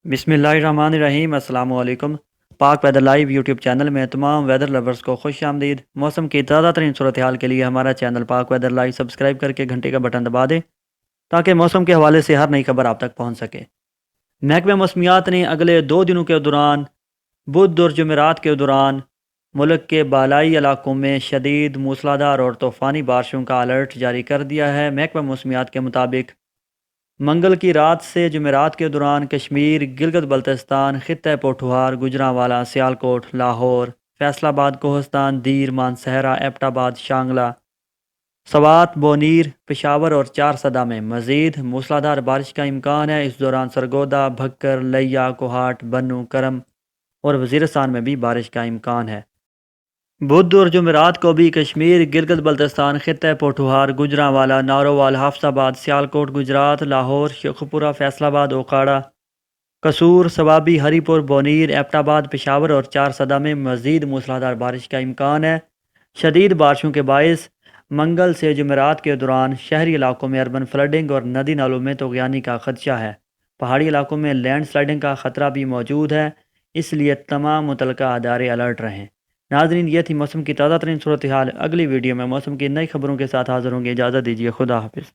بسم اللہ الرحمن الرحیم۔ السلام علیکم۔ پاک ویدر لائیو یوٹیوب چینل میں تمام ویدر لورز کو خوش آمدید۔ موسم کی تازہ ترین صورتحال کے لیے ہمارا چینل پاک ویدر لائیو سبسکرائب کر کے گھنٹے کا بٹن دبا دیں تاکہ موسم کے حوالے سے ہر نئی خبر آپ تک پہنچ سکے۔ محکمہ موسمیات نے اگلے 2 دنوں کے دوران بدھ اور جمعرات کے دوران ملک کے بالائی علاقوں میں شدید موسلادھار اور طوفانی بارشوں کا الرٹ جاری کر دیا ہے۔ محکمہ موسمیات کے مطابق منگل کی رات سے جمعرات کے دوران کشمیر، گلگت بلتستان، خطہ پوٹھوہار، گجرانوالہ، سیالکوٹ، لاہور، فیصل آباد، کوہستان، دیر، مانسہرہ، ایبٹ آباد، شانگلہ، سوات، بونیر، پشاور اور چارسدہ میں مزید موسلادھار بارش کا امکان ہے۔ اس دوران سرگودا، بھکر، لیا، کوہاٹ، بنوں، کرم اور وزیرستان میں بھی بارش کا امکان ہے۔ بدھ اور جمعرات کو بھی کشمیر، گلگت بلتستان، خطہ پوٹھوہار، گجرانوالہ، نارووال، حافظ آباد، سیالکوٹ، گجرات، لاہور، شیخوپورہ، فیصل آباد، اوکاڑہ، قصور، صوابی، ہری پور، بونیر، ایبٹ آباد، پشاور اور چارسدہ میں مزید موسلادھار بارش کا امکان ہے۔ شدید بارشوں کے باعث منگل سے جمعرات کے دوران شہری علاقوں میں اربن فلڈنگ اور ندی نالوں میں طغیانی کا خدشہ ہے۔ پہاڑی علاقوں میں لینڈ سلائڈنگ کا خطرہ بھی موجود ہے، اس لیے تمام متعلقہ ادارے الرٹ رہیں۔ ناظرین، یہ تھی موسم کی تازہ ترین صورتحال۔ اگلی ویڈیو میں موسم کی نئی خبروں کے ساتھ حاضر ہوں گے۔ اجازت دیجیے، خدا حافظ۔